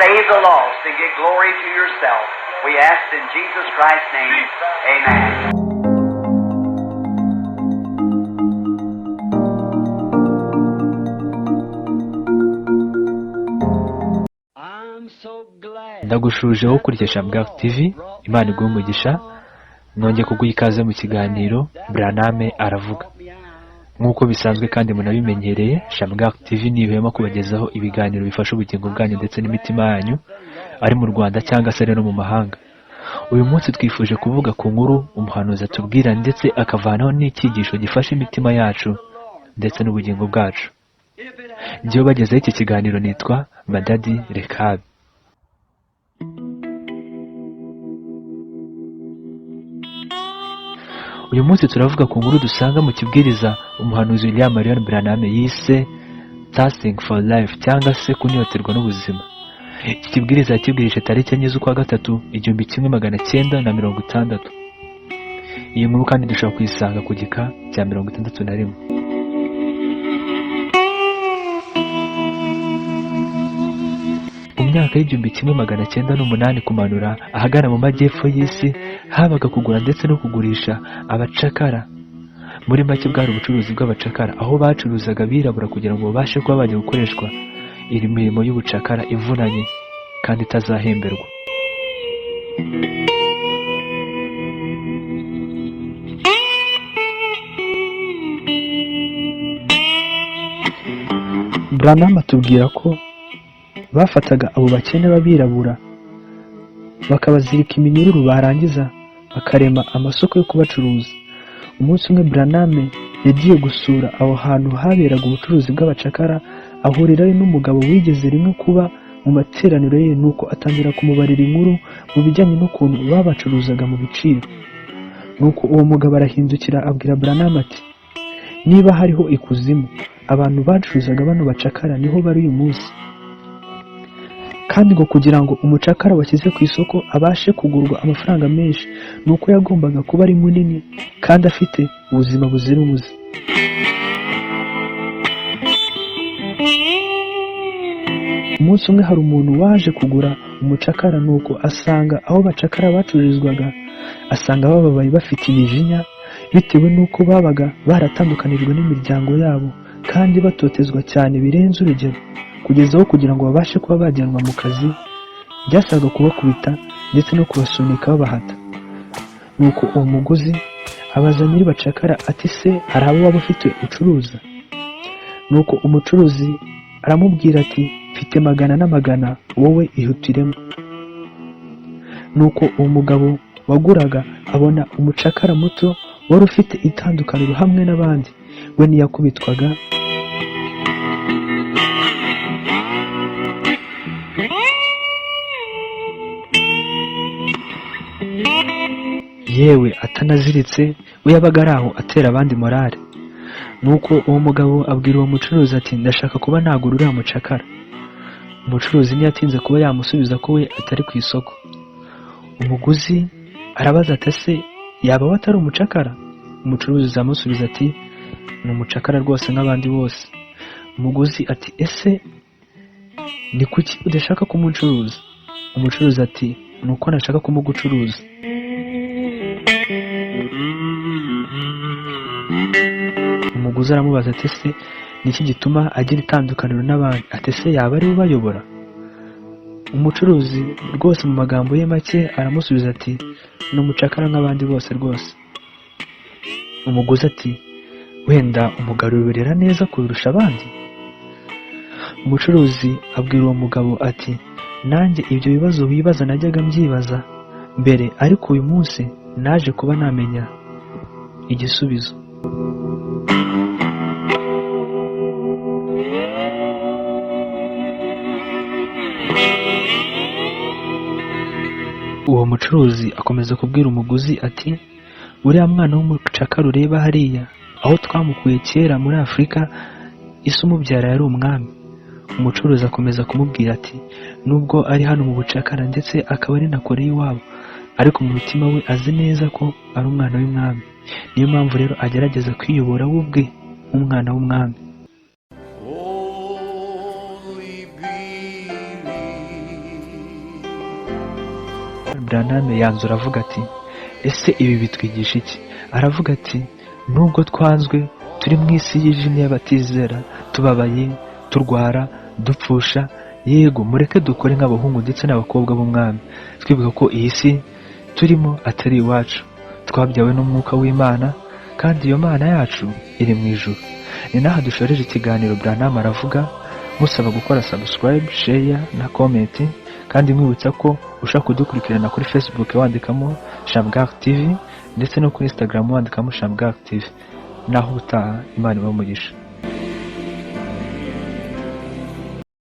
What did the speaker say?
save the lost and get glory to yourself. We ask in Jesus Christ's name, amen. ndagushuje wo kurikesha Black TV. Imana iguhe umugisha. Nongeye kuguha ikaze mu kiganiro Branham aravuga. Nk'uko bisanzwe kandi munabimenyereye, Black TV nibihema kubagezaho ibiganiro bifasha ubugingo bwanyu ndetse n'imitima yanyu, ari mu Rwanda cyangwa se no mu mahanga. Uyu munsi twifuje kuvuga ku nkuru umuhanuzi atubwira ndetse akavanaho n'icyigisho gifasha imitima yacu ndetse n'ubugingo bwacu. Njyewe bagezeho iki kiganiro nitwa Madadi Rekabi. Uyu munsi turavuga ku nkuru dusanga mu kibwiriza umuhanuzi William Marion Branham yise Thirsting for Life cyangwa se kunyoterwa n'ubuzima. Iki kibwiriza yakibwirije tariki 4 z'ukwa gatatu 1960. Iyi nkuru kandi dushobora kuyisanga ku gika cya 61. Mu myaka y'1908 kumanura ahagana mu majyepfo y'isi habaga kugura ndetse no kugurisha abacakara. Muri make bwari ubucuruzi bw'abacakara, aho bacuruzaga abirabura kugira ngo babashe kuba bajya gukoreshwa iri mirimo y'ubucakara ivunanye kandi itazahemberwa. Branham atubwira ko bafataga abo bakene b'abirabura bakabazirika iminyururu, barangiza bakarema amasoko yo kubacuruza. Umunsi umwe Branham yagiye gusura aho hantu haberaga ubucuruzi bw'abacakara, ahurirayo n'umugabo wigeze rimwe kuba mu materaniro ye, nuko atangira kumubarira inkuru mu bijyanye n'ukuntu babacuruzaga mu biciro. Nuko uwo mugabo arahindukira abwira Branham ati, niba hariho ikuzimu, abantu bacuruzaga bano bacakara niho bari uyu munsi. Kandi ngo kugira ngo umucakara washyize ku isoko abashe kugurwa amafaranga menshi, nuko yagombaga kuba ari munini kandi afite ubuzima buzira umuze. Umunsi umwe hari umuntu waje kugura umucakara, nuko asanga aho bacakara bacururizwaga, asanga bababaye bafite imijinya bitewe n'uko babaga baratandukanijwe n'imiryango yabo kandi batotezwa cyane birenze urugero, kugezaho kugira ngo babashe kuba bajyanwa mu kazi byasaga kubakubita ndetse no kubasunika babahata. Nuko uwo muguzi abaza nyiri bacakara ati, se hari abo waba ufite ucuruza? Nuko umucuruzi aramubwira ati, mfite 100 wowe ihutiremo. Nuko uwo mugabo waguraga abona umucakara muto wari ufite itandukaniro hamwe n'abandi, we ntiyakubitwaga. Yewe atanaziritse, we yabaga ari aho atera abandi morale. Nuko uwo mugabo abwira uwo mucuruzi ati, ndashaka kuba nagura uriya mucakara. Umucuruzi ntiyatinze kuba yamusubiza ko we atari ku isoko. Umuguzi arabaza ati, se yaba we atari umucakara? Umucuruzi amusubiza ati, ni umucakara rwose nk'abandi bose. Umuguzi ati, ese ni kuki udashaka kumucuruza? Umucuruzi ati, ni uko nashaka kumugucuruza. Umuguzi aramubaza ati, se niki gituma agira itandukaniro n'abandi? Ati, se yaba ari ubayobora? Umucuruzi rwose mu magambo ye make aramusubiza ati, ni umucakara nk'abandi bose rwose. Umuguzi ati, wenda umugarurira neza kurusha abandi? Umucuruzi abwira uwo mugabo ati, nanjye ibyo bibazo wibaza najyaga mbyibaza mbere, ariko uyu munsi naje kuba namenya igisubizo. Uwo mucuruzi akomeza kubwira umuguzi ati, uriya mwana w'umucakara ureba hariya, aho twamukuye kera muri Afurika, ise umubyara yari umwami. Umucuruzi akomeza kumubwira ati, nubwo ari hano mu bucakara ndetse akaba ari na Korea iwabo, ariko mu mutima we azi neza ko ari umwana w'umwami. Niyo mpamvu rero agerageza kwiyobora we ubwe nk'umwana w'umwami. Only believe Branham yanzura avuga ati ese ibi bitwigisha iki? Aravuga ati nubwo twanzwe turi mu isi yijimye y'abatizera, tubabaye, turwara, dupfusha, yego mureke dukore nk'abahungu ndetse n'abakobwa b'umwami, twibuka ko iyi si turimo atari iwacu, twabyawe n'umwuka w'Imana kandi iyo Mana yacu iri mu ijuru. Ni naha dushoreje ikiganiro Branham aravuga, musaba gukora subscribe, share na comment, kandi mwibutsa ko ushaka kudukurikirana kuri Facebook wandikamo Shamgar TV ndetse no kuri Instagram wandikamo Shamgar TV. Naho utaha Imana ibahe umugisha.